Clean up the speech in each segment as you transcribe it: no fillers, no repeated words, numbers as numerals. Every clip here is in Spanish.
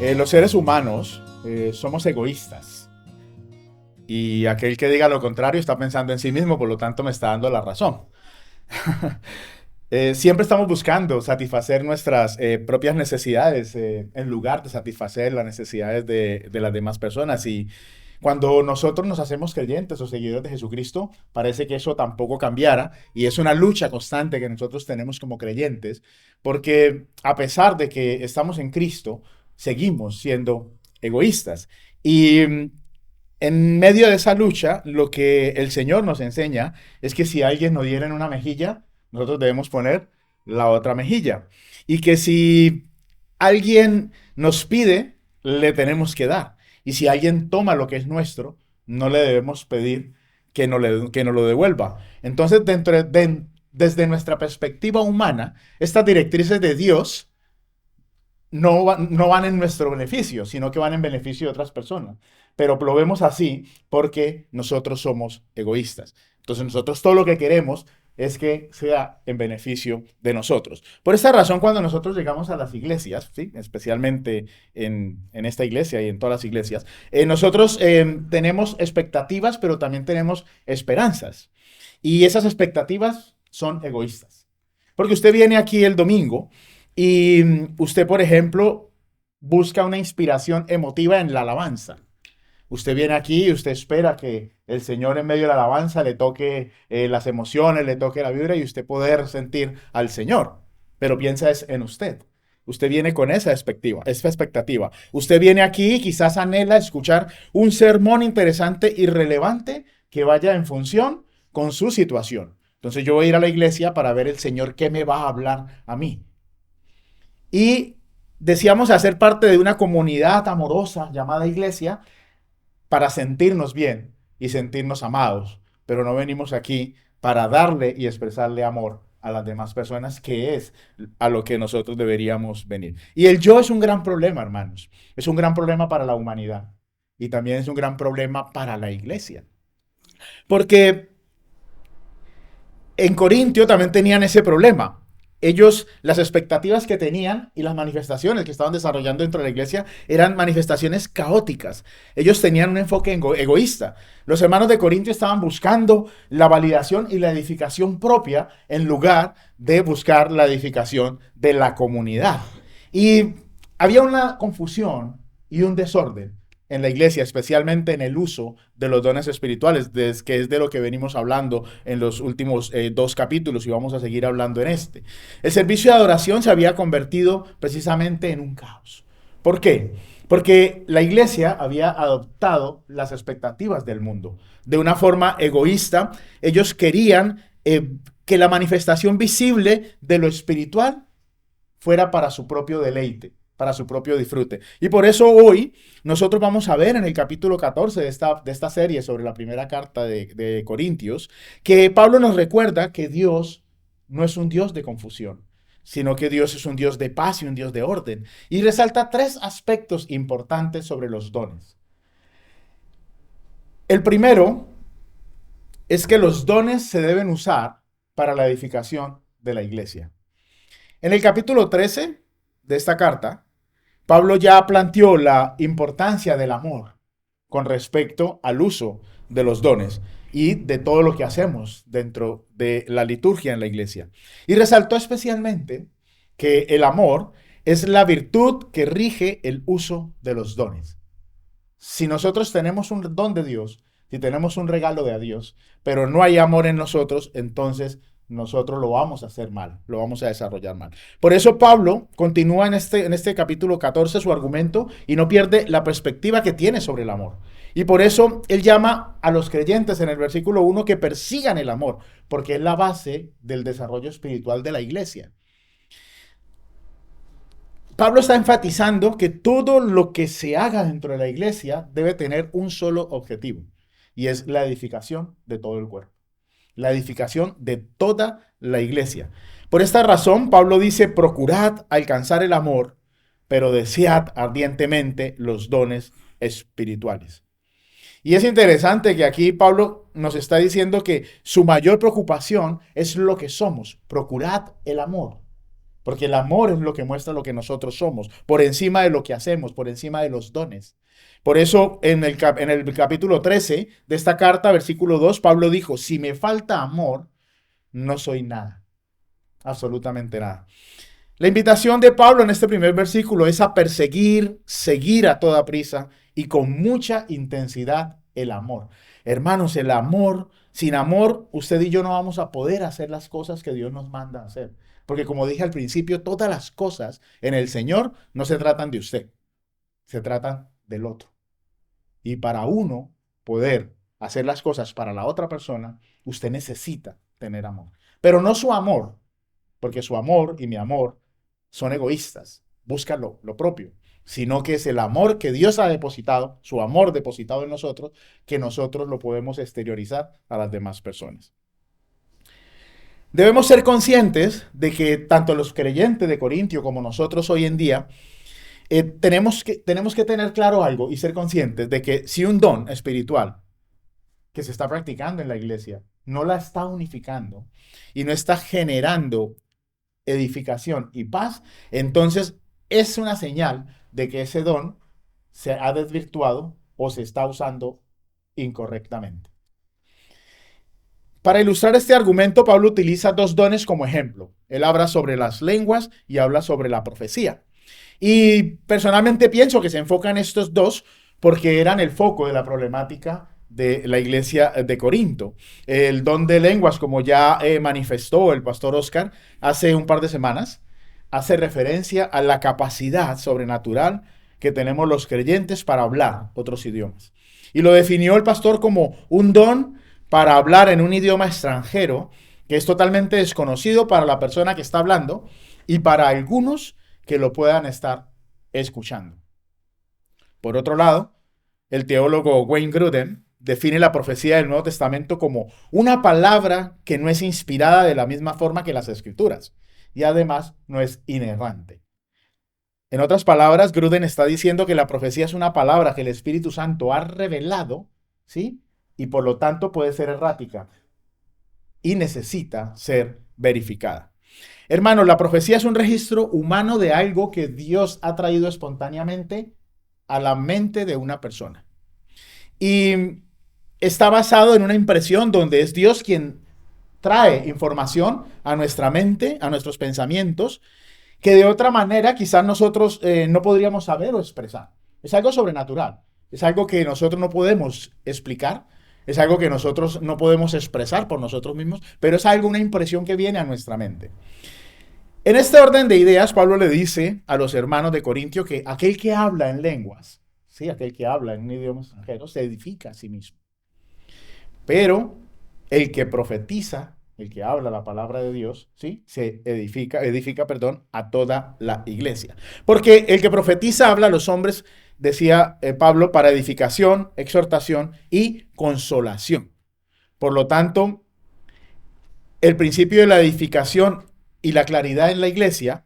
Los seres humanos somos egoístas y aquel que diga lo contrario está pensando en sí mismo, por lo tanto me está dando la razón. Siempre estamos buscando satisfacer nuestras propias necesidades en lugar de satisfacer las necesidades de las demás personas. Y cuando nosotros nos hacemos creyentes o seguidores de Jesucristo, parece que eso tampoco cambiara. Y es una lucha constante que nosotros tenemos como creyentes, porque a pesar de que estamos en Cristo, seguimos siendo egoístas. Y en medio de esa lucha, lo que el Señor nos enseña es que si alguien nos diera en una mejilla, nosotros debemos poner la otra mejilla. Y que si alguien nos pide, le tenemos que dar. Y si alguien toma lo que es nuestro, no le debemos pedir que nos lo devuelva. Entonces, desde nuestra perspectiva humana, estas directrices de Dios no van en nuestro beneficio, sino que van en beneficio de otras personas. Pero lo vemos así porque nosotros somos egoístas. Entonces nosotros todo lo que queremos es que sea en beneficio de nosotros. Por esta razón, cuando nosotros llegamos a las iglesias, ¿sí? Especialmente en esta iglesia y en todas las iglesias, nosotros tenemos expectativas, pero también tenemos esperanzas. Y esas expectativas son egoístas. Porque usted viene aquí el domingo y usted, por ejemplo, busca una inspiración emotiva en la alabanza. Usted viene aquí y usted espera que el Señor en medio de la alabanza le toque las emociones, le toque la vibra y usted poder sentir al Señor. Pero piensa es en usted. Usted viene con esa expectativa. Usted viene aquí y quizás anhela escuchar un sermón interesante y relevante que vaya en función con su situación. Entonces yo voy a ir a la iglesia para ver el Señor qué me va a hablar a mí. Y decíamos hacer parte de una comunidad amorosa llamada iglesia para sentirnos bien y sentirnos amados, pero no venimos aquí para darle y expresarle amor a las demás personas, que es a lo que nosotros deberíamos venir. Y el yo es un gran problema, hermanos. Es un gran problema para la humanidad y también es un gran problema para la iglesia. Porque en Corintio también tenían ese problema. Ellos, las expectativas que tenían y las manifestaciones que estaban desarrollando dentro de la iglesia eran manifestaciones caóticas. Ellos tenían un enfoque egoísta. Los hermanos de Corintio estaban buscando la validación y la edificación propia en lugar de buscar la edificación de la comunidad. Y había una confusión y un desorden en la iglesia, especialmente en el uso de los dones espirituales, que es de lo que venimos hablando en los últimos dos capítulos y vamos a seguir hablando en este. El servicio de adoración se había convertido precisamente en un caos. ¿Por qué? Porque la iglesia había adoptado las expectativas del mundo. De una forma egoísta, ellos querían que la manifestación visible de lo espiritual fuera para su propio deleite, para su propio disfrute. Y por eso hoy nosotros vamos a ver en el capítulo 14 de esta serie sobre la primera carta de Corintios, que Pablo nos recuerda que Dios no es un Dios de confusión, sino que Dios es un Dios de paz y un Dios de orden. Y resalta tres aspectos importantes sobre los dones. El primero es que los dones se deben usar para la edificación de la iglesia. En el capítulo 13 de esta carta, Pablo ya planteó la importancia del amor con respecto al uso de los dones y de todo lo que hacemos dentro de la liturgia en la iglesia. Y resaltó especialmente que el amor es la virtud que rige el uso de los dones. Si nosotros tenemos un don de Dios, si tenemos un regalo de Dios, pero no hay amor en nosotros, entonces nosotros lo vamos a hacer mal, lo vamos a desarrollar mal. Por eso Pablo continúa en este capítulo 14 su argumento y no pierde la perspectiva que tiene sobre el amor. Y por eso él llama a los creyentes en el versículo 1 que persigan el amor, porque es la base del desarrollo espiritual de la iglesia. Pablo está enfatizando que todo lo que se haga dentro de la iglesia debe tener un solo objetivo, y es la edificación de todo el cuerpo, la edificación de toda la iglesia. Por esta razón, Pablo dice, procurad alcanzar el amor, pero desead ardientemente los dones espirituales. Y es interesante que aquí Pablo nos está diciendo que su mayor preocupación es lo que somos, procurad el amor. porque el amor es lo que muestra lo que nosotros somos, por encima de lo que hacemos, por encima de los dones. Por eso en el capítulo 13 de esta carta, versículo 2, Pablo dijo, si me falta amor, no soy nada, absolutamente nada. La invitación de Pablo en este primer versículo es a perseguir, seguir a toda prisa y con mucha intensidad el amor. Hermanos, el amor, sin amor, usted y yo no vamos a poder hacer las cosas que Dios nos manda a hacer. Porque como dije al principio, todas las cosas en el Señor no se tratan de usted, se tratan del otro. Y para uno poder hacer las cosas para la otra persona, usted necesita tener amor. Pero no su amor, porque su amor y mi amor son egoístas, buscan lo propio, sino que es el amor que Dios ha depositado, su amor depositado en nosotros, que nosotros lo podemos exteriorizar a las demás personas. Debemos ser conscientes de que tanto los creyentes de Corintio como nosotros hoy en día tenemos que tener claro algo y ser conscientes de que si un don espiritual que se está practicando en la iglesia no la está unificando y no está generando edificación y paz, entonces es una señal de que ese don se ha desvirtuado o se está usando incorrectamente. Para ilustrar este argumento, Pablo utiliza dos dones como ejemplo. Él habla sobre las lenguas y habla sobre la profecía. Y personalmente pienso que se enfocan estos dos porque eran el foco de la problemática de la iglesia de Corinto. El don de lenguas, como ya manifestó el pastor Oscar hace un par de semanas, hace referencia a la capacidad sobrenatural que tenemos los creyentes para hablar otros idiomas. Y lo definió el pastor como un don para hablar en un idioma extranjero que es totalmente desconocido para la persona que está hablando y para algunos que lo puedan estar escuchando. Por otro lado, el teólogo Wayne Grudem define la profecía del Nuevo Testamento como una palabra que no es inspirada de la misma forma que las Escrituras y además no es inerrante. En otras palabras, Grudem está diciendo que la profecía es una palabra que el Espíritu Santo ha revelado, ¿sí? Y por lo tanto puede ser errática y necesita ser verificada. Hermanos, la profecía es un registro humano de algo que Dios ha traído espontáneamente a la mente de una persona. Y está basado en una impresión donde es Dios quien trae información a nuestra mente, a nuestros pensamientos, que de otra manera quizás nosotros no podríamos saber o expresar. Es algo sobrenatural, es algo que nosotros no podemos explicar, es algo que nosotros no podemos expresar por nosotros mismos, pero es algo, una impresión que viene a nuestra mente. En este orden de ideas, Pablo le dice a los hermanos de Corintio que aquel que habla en lenguas, ¿sí? Aquel que habla en un idioma extranjero, se edifica a sí mismo. Pero el que profetiza, el que habla la palabra de Dios, ¿sí? Se edifica a toda la iglesia. Porque el que profetiza habla a los hombres, decía Pablo, para edificación, exhortación y consolación. Por lo tanto, el principio de la edificación y la claridad en la iglesia,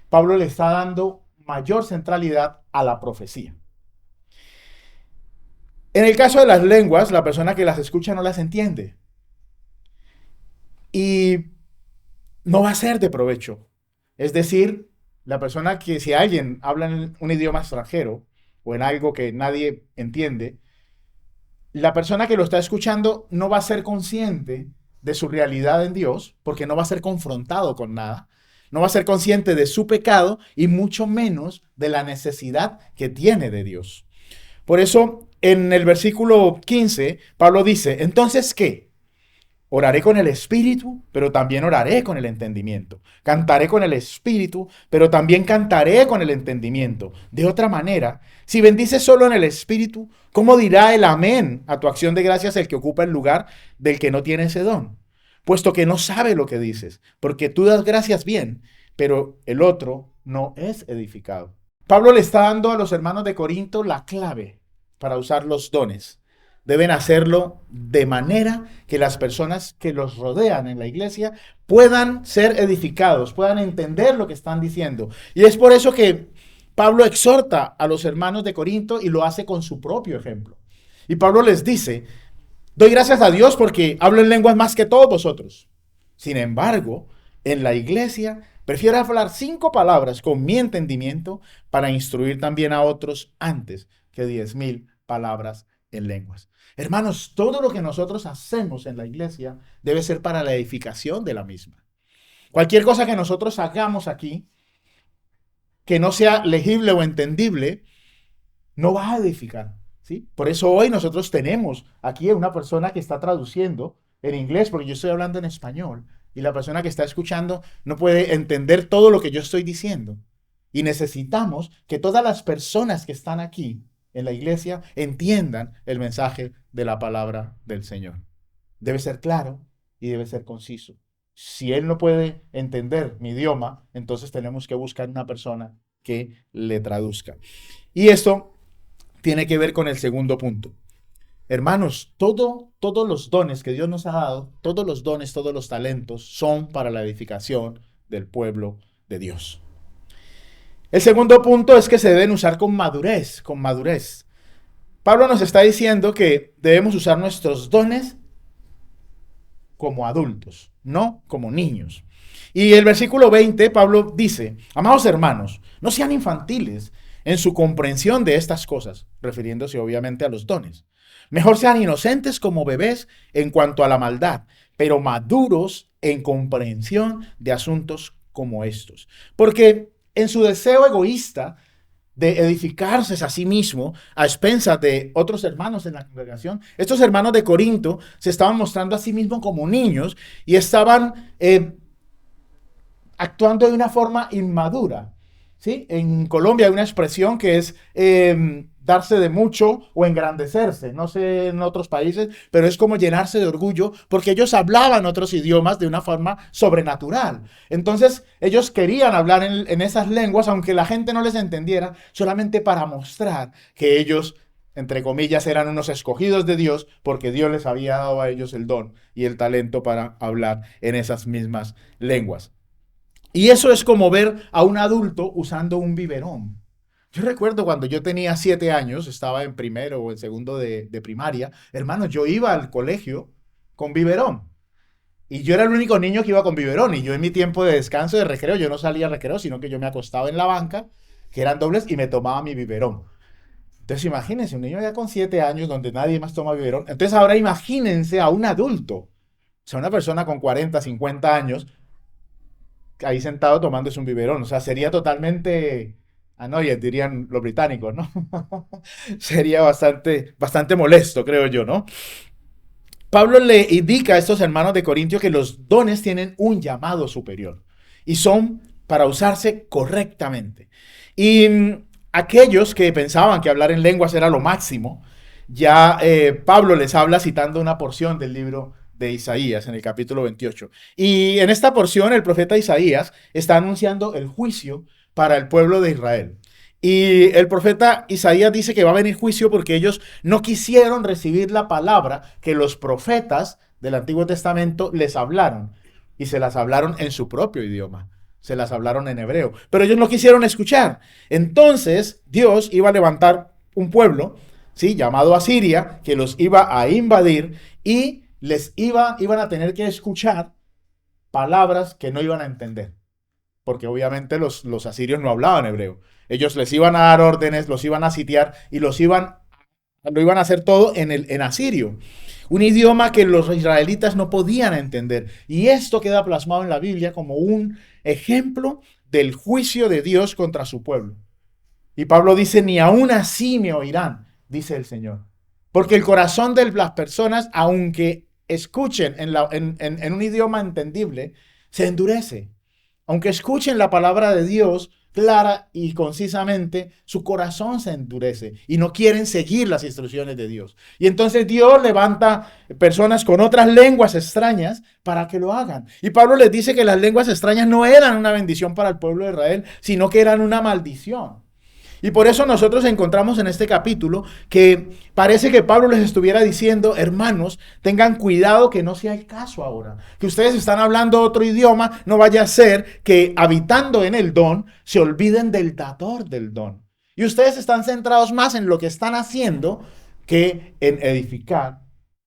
Pablo le está dando mayor centralidad a la profecía. En el caso de las lenguas, la persona que las escucha no las entiende. Y no va a ser de provecho. Es decir, la persona que si alguien habla en un idioma extranjero o en algo que nadie entiende, la persona que lo está escuchando no va a ser consciente de su realidad en Dios, porque no va a ser confrontado con nada, no va a ser consciente de su pecado y mucho menos de la necesidad que tiene de Dios. Por eso, en el versículo 15, Pablo dice, ¿entonces qué? Oraré con el espíritu, pero también oraré con el entendimiento. Cantaré con el espíritu, pero también cantaré con el entendimiento. De otra manera, si bendices solo en el espíritu, ¿cómo dirá el amén a tu acción de gracias el que ocupa el lugar del que no tiene ese don? Puesto que no sabe lo que dices, porque tú das gracias bien, pero el otro no es edificado. Pablo le está dando a los hermanos de Corinto la clave para usar los dones. Deben hacerlo de manera que las personas que los rodean en la iglesia puedan ser edificados, puedan entender lo que están diciendo. Y es por eso que Pablo exhorta a los hermanos de Corinto y lo hace con su propio ejemplo. Y Pablo les dice, doy gracias a Dios porque hablo en lenguas más que todos vosotros. Sin embargo, en la iglesia Prefiero hablar 5 palabras con mi entendimiento para instruir también a otros antes que 10.000 palabras en lenguas. Hermanos, todo lo que nosotros hacemos en la iglesia debe ser para la edificación de la misma. Cualquier cosa que nosotros hagamos aquí que no sea legible o entendible, no va a edificar, ¿sí? Por eso hoy nosotros tenemos aquí una persona que está traduciendo en inglés, porque yo estoy hablando en español, y la persona que está escuchando no puede entender todo lo que yo estoy diciendo. Y necesitamos que todas las personas que están aquí en la iglesia entiendan el mensaje de la palabra del Señor. Debe ser claro y debe ser conciso. Si él no puede entender mi idioma, entonces tenemos que buscar una persona que le traduzca. Y esto tiene que ver con el segundo punto. Hermanos, todos los dones que Dios nos ha dado, todos los dones, todos los talentos son para la edificación del pueblo de Dios. El segundo punto es que se deben usar con madurez, con madurez. Pablo nos está diciendo que debemos usar nuestros dones como adultos, no como niños. Y el versículo 20, Pablo dice, amados hermanos, no sean infantiles en su comprensión de estas cosas, refiriéndose obviamente a los dones. Mejor sean inocentes como bebés en cuanto a la maldad, pero maduros en comprensión de asuntos como estos. Porque en su deseo egoísta de edificarse a sí mismo a expensas de otros hermanos en la congregación, estos hermanos de Corinto se estaban mostrando a sí mismos como niños y estaban actuando de una forma inmadura. ¿Sí? En Colombia hay una expresión que es darse de mucho o engrandecerse. No sé en otros países, pero es como llenarse de orgullo porque ellos hablaban otros idiomas de una forma sobrenatural. Entonces ellos querían hablar en esas lenguas, aunque la gente no les entendiera, solamente para mostrar que ellos, entre comillas, eran unos escogidos de Dios porque Dios les había dado a ellos el don y el talento para hablar en esas mismas lenguas. Y eso es como ver a un adulto usando un biberón. Yo recuerdo cuando yo tenía 7 años, estaba en primero o en segundo de primaria, hermano, yo iba al colegio con biberón. Y yo era el único niño que iba con biberón. Y yo en mi tiempo de descanso, de recreo, yo no salía a recreo, sino que yo me acostaba en la banca, que eran dobles, y me tomaba mi biberón. Entonces imagínense, un niño ya con 7 años donde nadie más toma biberón. Entonces ahora imagínense a un adulto, o sea, una persona con 40, 50 años, ahí sentado tomándose un biberón. O sea, sería totalmente, annoyed, dirían los británicos, ¿no? Sería bastante molesto, creo yo, ¿no? Pablo le indica a estos hermanos de Corintio que los dones tienen un llamado superior y son para usarse correctamente. Y aquellos que pensaban que hablar en lenguas era lo máximo, ya Pablo les habla citando una porción del libro de Isaías en el capítulo 28. Y en esta porción el profeta Isaías está anunciando el juicio para el pueblo de Israel. Y el profeta Isaías dice que va a venir juicio porque ellos no quisieron recibir la palabra que los profetas del Antiguo Testamento les hablaron. Y se las hablaron en su propio idioma. Se las hablaron en hebreo. Pero ellos no quisieron escuchar. Entonces Dios iba a levantar un pueblo, ¿sí?, llamado Asiria, que los iba a invadir y iban a tener que escuchar palabras que no iban a entender. Porque obviamente los asirios no hablaban hebreo. Ellos les iban a dar órdenes, los iban a sitiar y lo iban a hacer todo en asirio. Un idioma que los israelitas no podían entender. Y esto queda plasmado en la Biblia como un ejemplo del juicio de Dios contra su pueblo. Y Pablo dice, ni aún así me oirán, dice el Señor. Porque el corazón de las personas, aunque escuchen en un idioma entendible, se endurece. Aunque escuchen la palabra de Dios clara y concisamente, su corazón se endurece y no quieren seguir las instrucciones de Dios. Y entonces Dios levanta personas con otras lenguas extrañas para que lo hagan. Y Pablo les dice que las lenguas extrañas no eran una bendición para el pueblo de Israel, sino que eran una maldición. Y por eso nosotros encontramos en este capítulo que parece que Pablo les estuviera diciendo, hermanos, tengan cuidado que no sea el caso ahora. Que ustedes están hablando otro idioma, no vaya a ser que habitando en el don se olviden del dador del don. Y ustedes están centrados más en lo que están haciendo que en edificar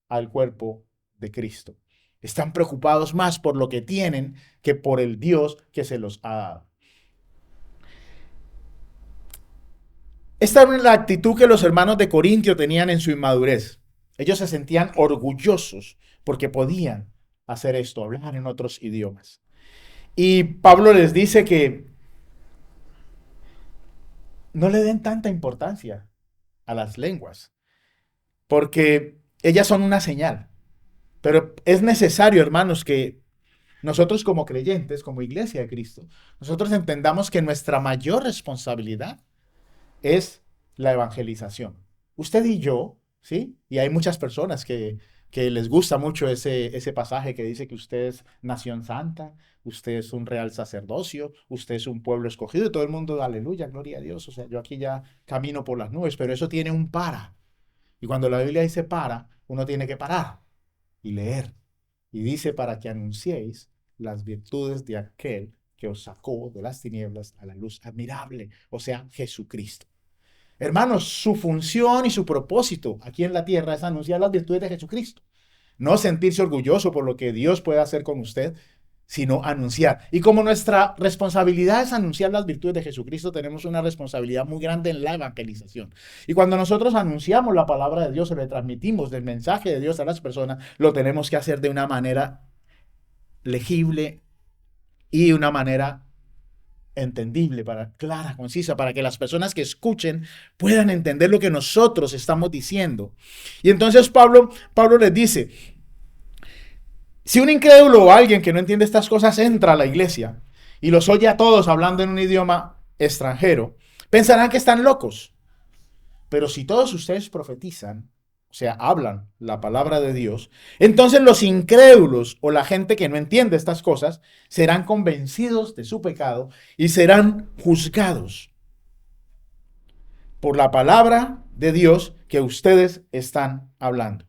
al cuerpo de Cristo. Están preocupados más por lo que tienen que por el Dios que se los ha dado. Esta era la actitud que los hermanos de Corintio tenían en su inmadurez. Ellos se sentían orgullosos porque podían hacer esto, hablar en otros idiomas. Y Pablo les dice que no le den tanta importancia a las lenguas, porque ellas son una señal. Pero es necesario, hermanos, que nosotros como creyentes, como iglesia de Cristo, nosotros entendamos que nuestra mayor responsabilidad es la evangelización. Usted y yo, ¿sí? Y hay muchas personas que les gusta mucho ese pasaje que dice que usted es nación santa, usted es un real sacerdocio, usted es un pueblo escogido y todo el mundo, aleluya, gloria a Dios. O sea, yo aquí ya camino por las nubes, pero eso tiene un para. Y cuando la Biblia dice para, uno tiene que parar y leer. Y dice para que anunciéis las virtudes de aquel que os sacó de las tinieblas a la luz admirable, o sea, Jesucristo. Hermanos, su función y su propósito aquí en la tierra es anunciar las virtudes de Jesucristo. No sentirse orgulloso por lo que Dios puede hacer con usted, sino anunciar. Y como nuestra responsabilidad es anunciar las virtudes de Jesucristo, tenemos una responsabilidad muy grande en la evangelización. Y cuando nosotros anunciamos la palabra de Dios o le transmitimos el mensaje de Dios a las personas, lo tenemos que hacer de una manera legible y una manera entendible, clara, concisa, para que las personas que escuchen puedan entender lo que nosotros estamos diciendo. Y entonces Pablo les dice, si un incrédulo o alguien que no entiende estas cosas entra a la iglesia y los oye a todos hablando en un idioma extranjero, pensarán que están locos. Pero si todos ustedes profetizan, o sea, hablan la palabra de Dios, entonces los incrédulos o la gente que no entiende estas cosas serán convencidos de su pecado y serán juzgados por la palabra de Dios que ustedes están hablando.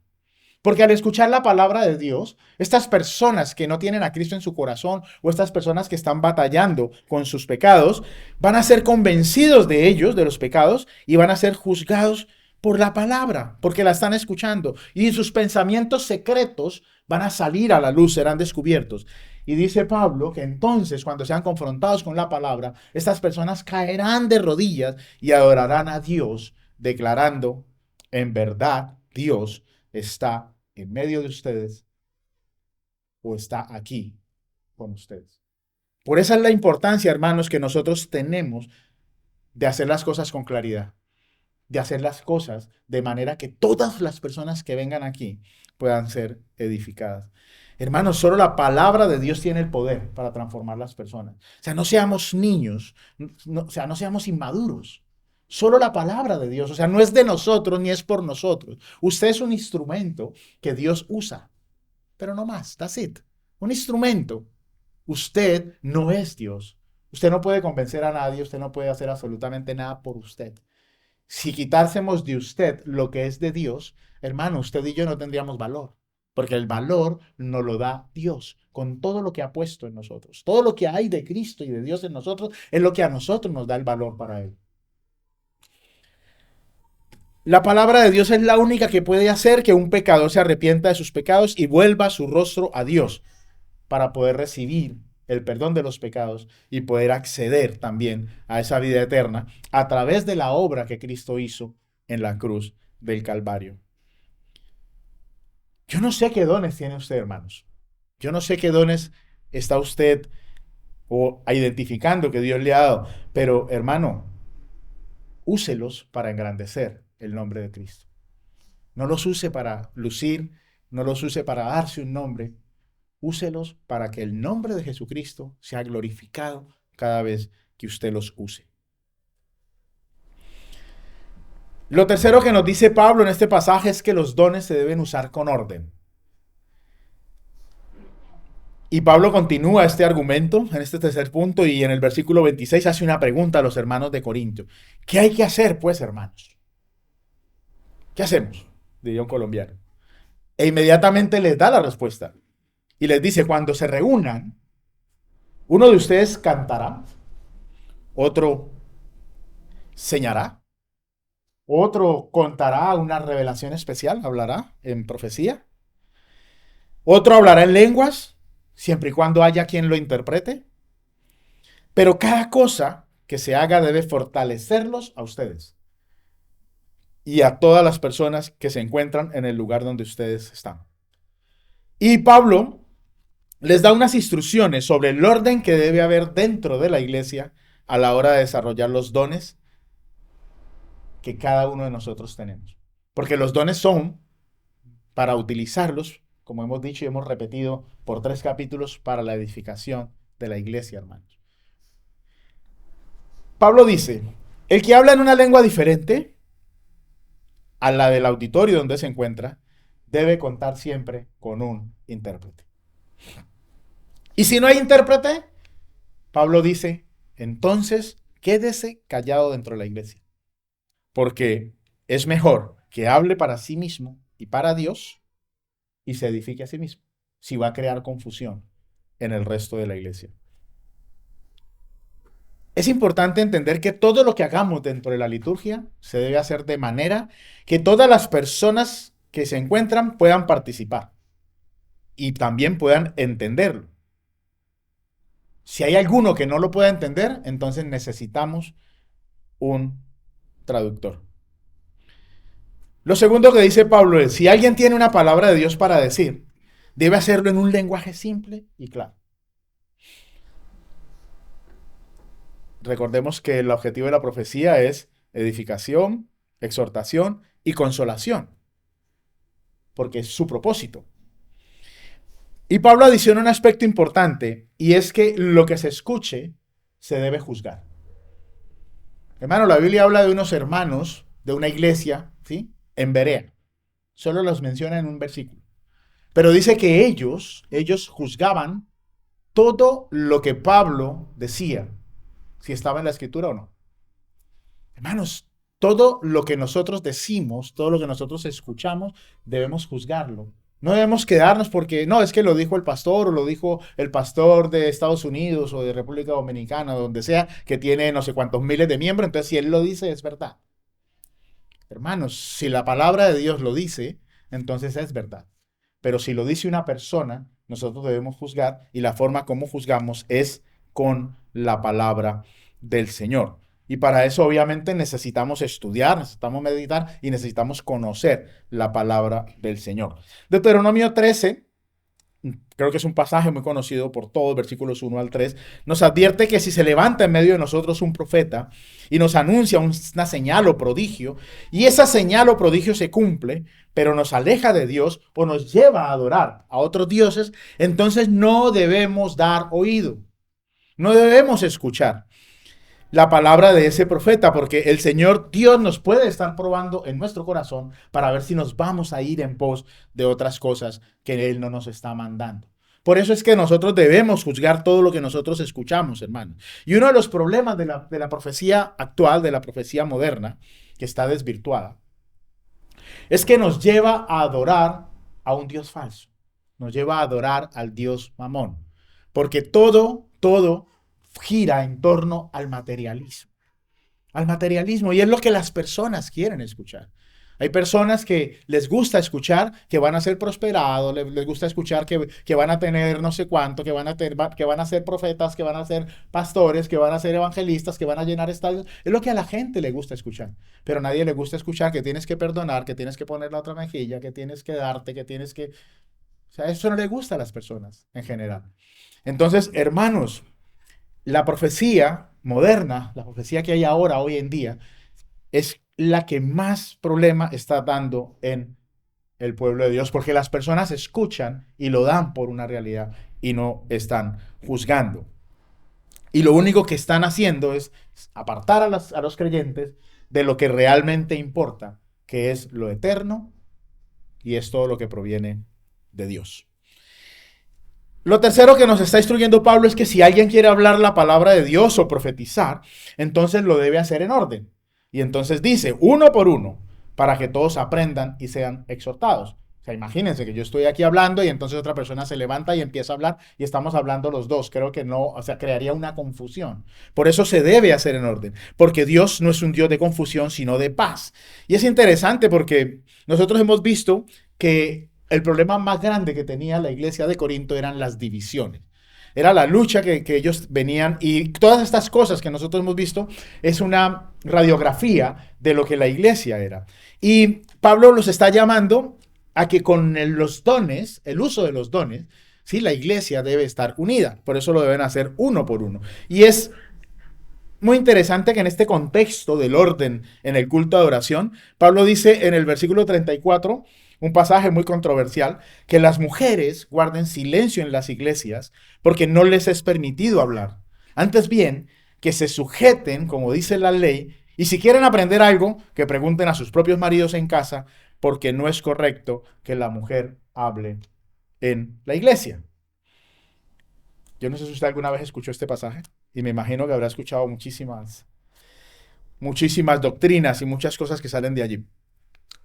Porque al escuchar la palabra de Dios, estas personas que no tienen a Cristo en su corazón o estas personas que están batallando con sus pecados, van a ser convencidos de ellos, de los pecados, y van a ser juzgados por la palabra, porque la están escuchando. Y sus pensamientos secretos van a salir a la luz, serán descubiertos. Y dice Pablo que entonces, cuando sean confrontados con la palabra, estas personas caerán de rodillas y adorarán a Dios, declarando, en verdad, Dios está en medio de ustedes o está aquí con ustedes. Por esa es la importancia, hermanos, que nosotros tenemos de hacer las cosas con claridad, de hacer las cosas de manera que todas las personas que vengan aquí puedan ser edificadas. Hermanos, solo la palabra de Dios tiene el poder para transformar las personas. O sea, no seamos niños, o sea, no seamos inmaduros. Solo la palabra de Dios, o sea, no es de nosotros ni es por nosotros. Usted es un instrumento que Dios usa, pero no más, that's it. Un instrumento. Usted no es Dios. Usted no puede convencer a nadie, usted no puede hacer absolutamente nada por usted. Si quitásemos de usted lo que es de Dios, hermano, usted y yo no tendríamos valor, porque el valor nos lo da Dios con todo lo que ha puesto en nosotros. Todo lo que hay de Cristo y de Dios en nosotros es lo que a nosotros nos da el valor para Él. La palabra de Dios es la única que puede hacer que un pecador se arrepienta de sus pecados y vuelva su rostro a Dios para poder recibir el perdón de los pecados y poder acceder también a esa vida eterna a través de la obra que Cristo hizo en la cruz del Calvario. Yo no sé qué dones tiene usted, hermanos. Yo no sé qué dones está usted o identificando que Dios le ha dado, pero hermano, úselos para engrandecer el nombre de Cristo. No los use para lucir, no los use para darse un nombre. Úselos para que el nombre de Jesucristo sea glorificado cada vez que usted los use. Lo tercero que nos dice Pablo en este pasaje es que los dones se deben usar con orden. Y Pablo continúa este argumento en este tercer punto y en el versículo 26 hace una pregunta a los hermanos de Corinto. ¿Qué hay que hacer, pues, hermanos? ¿Qué hacemos? Diría un colombiano. E inmediatamente les da la respuesta. Y les dice, cuando se reúnan, uno de ustedes cantará, otro señará, otro contará una revelación especial, hablará en profecía. Otro hablará en lenguas, siempre y cuando haya quien lo interprete. Pero cada cosa que se haga debe fortalecerlos a ustedes y a todas las personas que se encuentran en el lugar donde ustedes están. Y Pablo les da unas instrucciones sobre el orden que debe haber dentro de la iglesia a la hora de desarrollar los dones que cada uno de nosotros tenemos. Porque los dones son para utilizarlos, como hemos dicho y hemos repetido por 3 capítulos, para la edificación de la iglesia, hermanos. Pablo dice, el que habla en una lengua diferente a la del auditorio donde se encuentra, debe contar siempre con un intérprete. Y si no hay intérprete, Pablo dice, entonces quédese callado dentro de la iglesia. Porque es mejor que hable para sí mismo y para Dios y se edifique a sí mismo, si va a crear confusión en el resto de la iglesia. Es importante entender que todo lo que hagamos dentro de la liturgia se debe hacer de manera que todas las personas que se encuentran puedan participar y también puedan entenderlo. Si hay alguno que no lo pueda entender, entonces necesitamos un traductor. Lo segundo que dice Pablo es, si alguien tiene una palabra de Dios para decir, debe hacerlo en un lenguaje simple y claro. Recordemos que el objetivo de la profecía es edificación, exhortación y consolación, porque es su propósito. Y Pablo adiciona un aspecto importante, y es que lo que se escuche se debe juzgar. Hermano, la Biblia habla de unos hermanos de una iglesia, ¿sí?, en Berea. Solo los menciona en un versículo. Pero dice que ellos juzgaban todo lo que Pablo decía, si estaba en la escritura o no. Hermanos, todo lo que nosotros decimos, todo lo que nosotros escuchamos, debemos juzgarlo. No debemos quedarnos porque, no, es que lo dijo el pastor o lo dijo el pastor de Estados Unidos o de República Dominicana o donde sea, que tiene no sé cuántos miles de miembros, entonces si él lo dice es verdad. Hermanos, si la palabra de Dios lo dice, entonces es verdad. Pero si lo dice una persona, nosotros debemos juzgar y la forma como juzgamos es con la palabra del Señor. Y para eso obviamente necesitamos estudiar, necesitamos meditar y necesitamos conocer la palabra del Señor. Deuteronomio 13, creo que es un pasaje muy conocido por todos, versículos 1 al 3, nos advierte que si se levanta en medio de nosotros un profeta y nos anuncia una señal o prodigio, y esa señal o prodigio se cumple, pero nos aleja de Dios o nos lleva a adorar a otros dioses, entonces no debemos dar oído, no debemos escuchar la palabra de ese profeta, porque el Señor Dios nos puede estar probando en nuestro corazón para ver si nos vamos a ir en pos de otras cosas que Él no nos está mandando. Por eso es que nosotros debemos juzgar todo lo que nosotros escuchamos, hermano. Y uno de los problemas de la profecía actual, de la profecía moderna, que está desvirtuada, es que nos lleva a adorar a un Dios falso. Nos lleva a adorar al Dios Mamón. Porque todo gira en torno al materialismo. Al materialismo. Y es lo que las personas quieren escuchar. Hay personas que les gusta escuchar que van a ser prosperados, les gusta escuchar que van a tener no sé cuánto, que van a ser profetas, que van a ser pastores, que van a ser evangelistas, que van a llenar estadios. Es lo que a la gente le gusta escuchar. Pero a nadie le gusta escuchar que tienes que perdonar, que tienes que poner la otra mejilla, que tienes que darte, que tienes que... O sea, eso no le gusta a las personas en general. Entonces, hermanos, la profecía moderna, la profecía que hay ahora, hoy en día, es la que más problema está dando en el pueblo de Dios, porque las personas escuchan y lo dan por una realidad y no están juzgando. Y lo único que están haciendo es apartar a los creyentes de lo que realmente importa, que es lo eterno y es todo lo que proviene de Dios. Lo tercero que nos está instruyendo Pablo es que si alguien quiere hablar la palabra de Dios o profetizar, entonces lo debe hacer en orden. Y entonces dice, uno por uno, para que todos aprendan y sean exhortados. O sea, imagínense que yo estoy aquí hablando y entonces otra persona se levanta y empieza a hablar y estamos hablando los dos. Creo que no, o sea, crearía una confusión. Por eso se debe hacer en orden, porque Dios no es un Dios de confusión, sino de paz. Y es interesante porque nosotros hemos visto que el problema más grande que tenía la iglesia de Corinto eran las divisiones. Era la lucha que ellos venían y todas estas cosas que nosotros hemos visto es una radiografía de lo que la iglesia era. Y Pablo los está llamando a que con los dones, el uso de los dones, ¿sí? La iglesia debe estar unida. Por eso lo deben hacer uno por uno. Y es muy interesante que en este contexto del orden en el culto de adoración, Pablo dice en el versículo 34, un pasaje muy controversial, que las mujeres guarden silencio en las iglesias porque no les es permitido hablar. Antes bien, que se sujeten, como dice la ley, y si quieren aprender algo, que pregunten a sus propios maridos en casa, porque no es correcto que la mujer hable en la iglesia. Yo no sé si usted alguna vez escuchó este pasaje y me imagino que habrá escuchado muchísimas doctrinas y muchas cosas que salen de allí.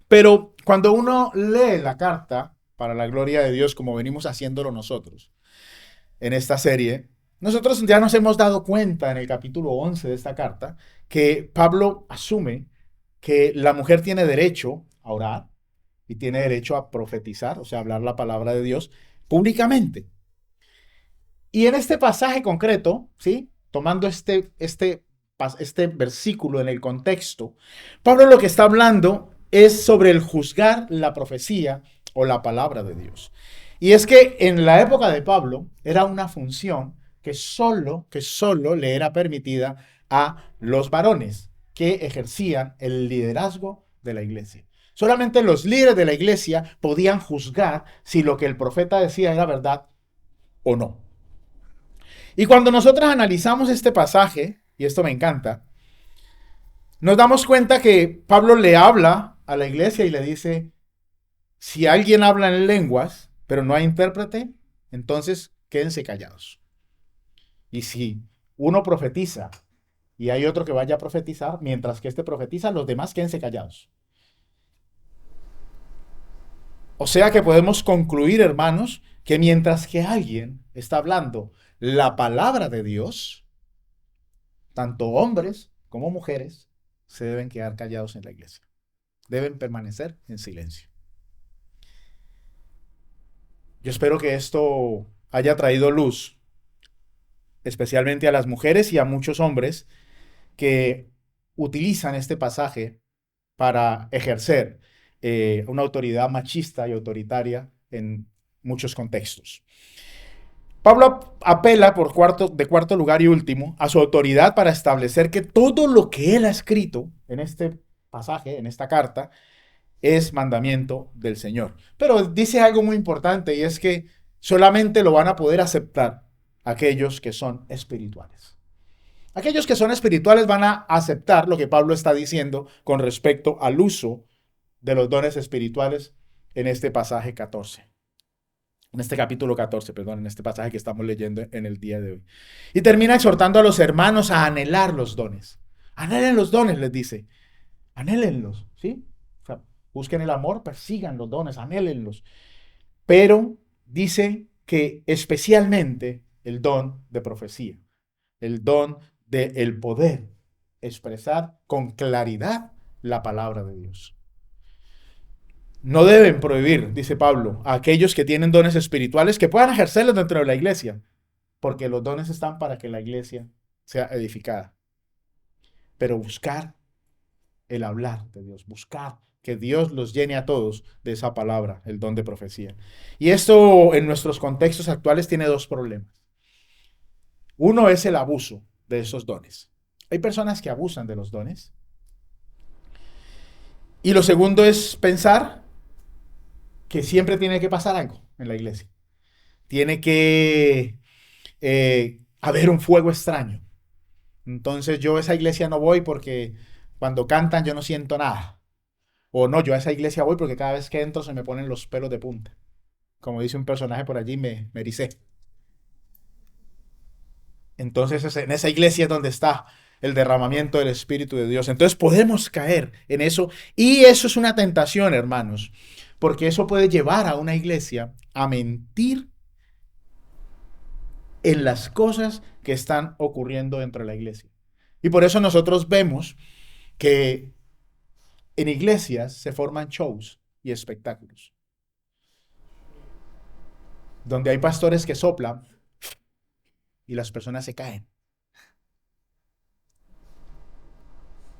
Pero cuando uno lee la carta para la gloria de Dios, como venimos haciéndolo nosotros en esta serie, nosotros ya nos hemos dado cuenta en el capítulo 11 de esta carta que Pablo asume que la mujer tiene derecho a orar y tiene derecho a profetizar, o sea, hablar la palabra de Dios públicamente. Y en este pasaje concreto, ¿sí? Tomando este versículo en el contexto, Pablo lo que está hablando es sobre el juzgar la profecía o la palabra de Dios. Y es que en la época de Pablo era una función que solo le era permitida a los varones que ejercían el liderazgo de la iglesia. Solamente los líderes de la iglesia podían juzgar si lo que el profeta decía era verdad o no. Y cuando nosotros analizamos este pasaje, y esto me encanta, nos damos cuenta que Pablo le habla a la iglesia y le dice, si alguien habla en lenguas, pero no hay intérprete, entonces quédense callados. Y si uno profetiza y hay otro que vaya a profetizar, mientras que este profetiza, los demás quédense callados. O sea que podemos concluir, hermanos, que mientras que alguien está hablando la palabra de Dios, tanto hombres como mujeres se deben quedar callados en la iglesia. Deben permanecer en silencio. Yo espero que esto haya traído luz, especialmente a las mujeres y a muchos hombres que utilizan este pasaje para ejercer una autoridad machista y autoritaria en muchos contextos. Pablo apela de cuarto lugar y último a su autoridad para establecer que todo lo que él ha escrito en este pasaje, en esta carta, es mandamiento del Señor. Pero dice algo muy importante y es que solamente lo van a poder aceptar aquellos que son espirituales. Aquellos que son espirituales van a aceptar lo que Pablo está diciendo con respecto al uso de los dones espirituales en este pasaje 14. En este capítulo 14, perdón, en este pasaje que estamos leyendo en el día de hoy. Y termina exhortando a los hermanos a anhelar los dones. Anhelen los dones, les dice. Anhélenlos, ¿sí? O sea, busquen el amor, persigan los dones, anhélenlos. Pero dice que especialmente el don de profecía, el don del poder expresar con claridad la palabra de Dios. No deben prohibir, dice Pablo, a aquellos que tienen dones espirituales que puedan ejercerlos dentro de la iglesia, porque los dones están para que la iglesia sea edificada. Pero buscar el hablar de Dios, buscar que Dios los llene a todos de esa palabra, el don de profecía. Y esto en nuestros contextos actuales tiene dos problemas. Uno es el abuso de esos dones. Hay personas que abusan de los dones. Y lo segundo es pensar que siempre tiene que pasar algo en la iglesia. Tiene que haber un fuego extraño. Entonces yo a esa iglesia no voy porque cuando cantan yo no siento nada. O no, yo a esa iglesia voy porque cada vez que entro se me ponen los pelos de punta. Como dice un personaje por allí, me ericé. Entonces en esa iglesia es donde está el derramamiento del Espíritu de Dios. Entonces podemos caer en eso y eso es una tentación, hermanos, porque eso puede llevar a una iglesia a mentir en las cosas que están ocurriendo dentro de la iglesia. Y por eso nosotros vemos que en iglesias se forman shows y espectáculos. donde hay pastores que soplan y las personas se caen,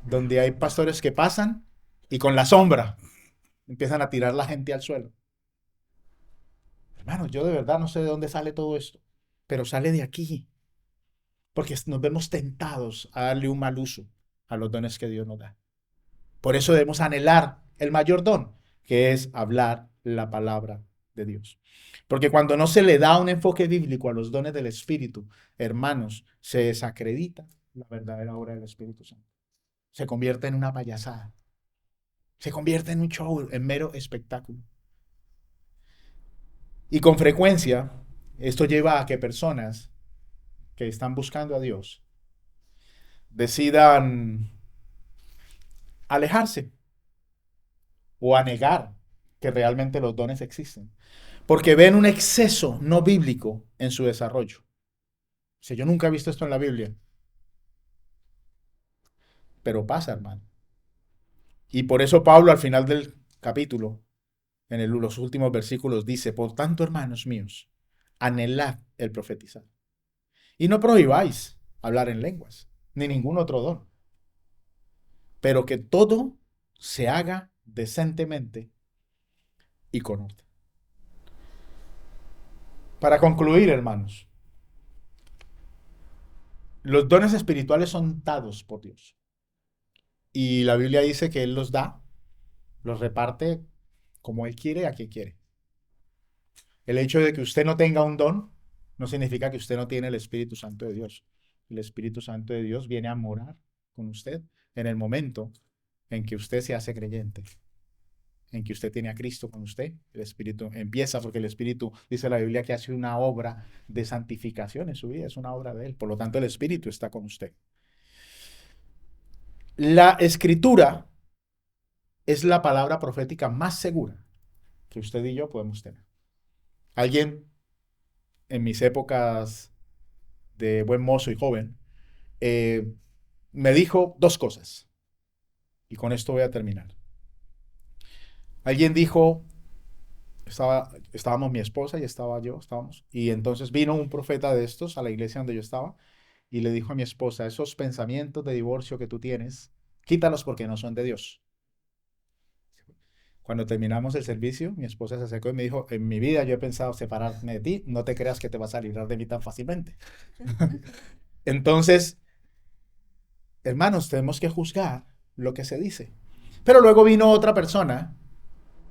donde hay pastores que pasan y con la sombra empiezan a tirar la gente al suelo. Hermano, yo de verdad no sé de dónde sale todo esto, pero sale de aquí, porque nos vemos tentados a darle un mal uso a los dones que Dios nos da. Por eso debemos anhelar el mayor don, que es hablar la palabra de Dios. Porque cuando no se le da un enfoque bíblico a los dones del Espíritu, hermanos, se desacredita la verdadera obra del Espíritu Santo. Se convierte en una payasada. Se convierte en un show, en mero espectáculo. Y con frecuencia, esto lleva a que personas que están buscando a Dios decidan alejarse o a negar que realmente los dones existen. Porque ven un exceso no bíblico en su desarrollo. O sea, yo nunca he visto esto en la Biblia, pero pasa, hermano. Y por eso Pablo al final del capítulo, los últimos versículos, dice, por tanto, hermanos míos, anhelad el profetizar. Y no prohibáis hablar en lenguas, ni ningún otro don, pero que todo se haga decentemente y con orden. Para concluir, hermanos, los dones espirituales son dados por Dios. Y la Biblia dice que Él los da, los reparte como Él quiere, a quien quiere. El hecho de que usted no tenga un don no significa que usted no tiene el Espíritu Santo de Dios. El Espíritu Santo de Dios viene a morar con usted en el momento en que usted se hace creyente, en que usted tiene a Cristo con usted. El Espíritu empieza porque el Espíritu, dice la Biblia, que hace una obra de santificación en su vida, es una obra de Él. Por lo tanto, el Espíritu está con usted. La Escritura es la palabra profética más segura que usted y yo podemos tener. Alguien en mis épocas de buen mozo y joven eh, me dijo dos cosas, y con esto voy a terminar. Alguien dijo, estábamos mi esposa y estaba yo, estábamos, y entonces vino un profeta de estos a la iglesia donde yo estaba y le dijo a mi esposa, esos pensamientos de divorcio que tú tienes, quítalos porque no son de Dios. Cuando terminamos el servicio, mi esposa se acercó y me dijo, en mi vida yo he pensado separarme de ti, no te creas que te vas a librar de mí tan fácilmente. Entonces, hermanos, tenemos que juzgar lo que se dice. Pero luego vino otra persona,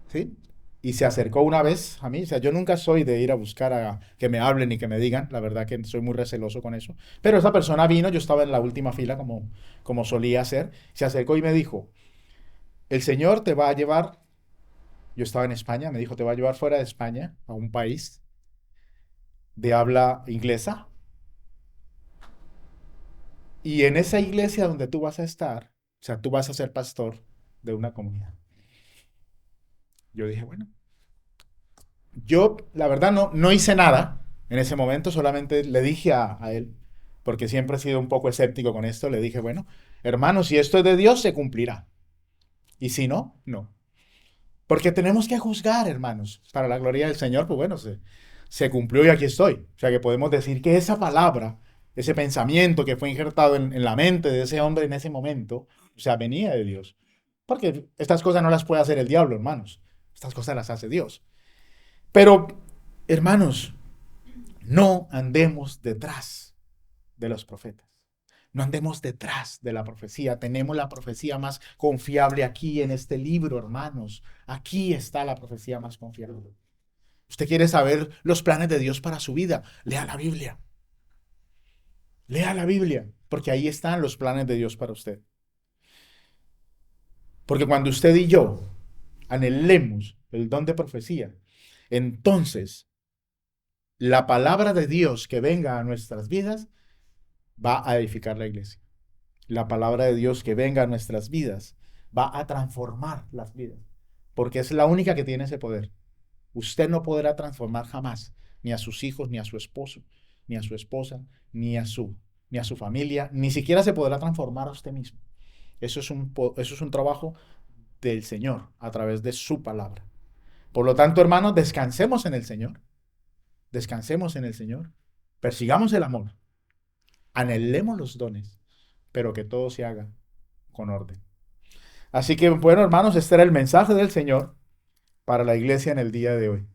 ¿sí? Y se acercó una vez a mí. O sea, yo nunca soy de ir a buscar a que me hablen y que me digan. La verdad que soy muy receloso con eso. Pero esa persona vino, yo estaba en la última fila como solía hacer. Se acercó y me dijo, el Señor te va a llevar, yo estaba en España, me dijo, te va a llevar fuera de España, a un país de habla inglesa. Y en esa iglesia donde tú vas a estar, o sea, tú vas a ser pastor de una comunidad. Yo dije, bueno, yo la verdad no hice nada en ese momento, solamente le dije a él, porque siempre he sido un poco escéptico con esto, le dije, bueno, hermano, si esto es de Dios, se cumplirá. Y si no, no. Porque tenemos que juzgar, hermanos, para la gloria del Señor, pues bueno, se cumplió y aquí estoy. O sea que podemos decir que esa palabra, ese pensamiento que fue injertado en la mente de ese hombre en ese momento, o sea, venía de Dios. Porque estas cosas no las puede hacer el diablo, hermanos. Estas cosas las hace Dios. Pero, hermanos, no andemos detrás de los profetas. No andemos detrás de la profecía. Tenemos la profecía más confiable aquí en este libro, hermanos. Aquí está la profecía más confiable. Usted quiere saber los planes de Dios para su vida. Lea la Biblia. Lea la Biblia, porque ahí están los planes de Dios para usted. Porque cuando usted y yo anhelemos el don de profecía, entonces la palabra de Dios que venga a nuestras vidas va a edificar la iglesia. La palabra de Dios que venga a nuestras vidas va a transformar las vidas, porque es la única que tiene ese poder. Usted no podrá transformar jamás ni a sus hijos, ni a su esposo, ni a su esposa, ni a su familia, ni siquiera se podrá transformar a usted mismo. Eso es un trabajo del Señor a través de su palabra. Por lo tanto, hermanos, descansemos en el Señor. descansemos en el Señor, persigamos el amor, anhelemos los dones, pero que todo se haga con orden. Así que, bueno, hermanos, este era el mensaje del Señor para la iglesia en el día de hoy.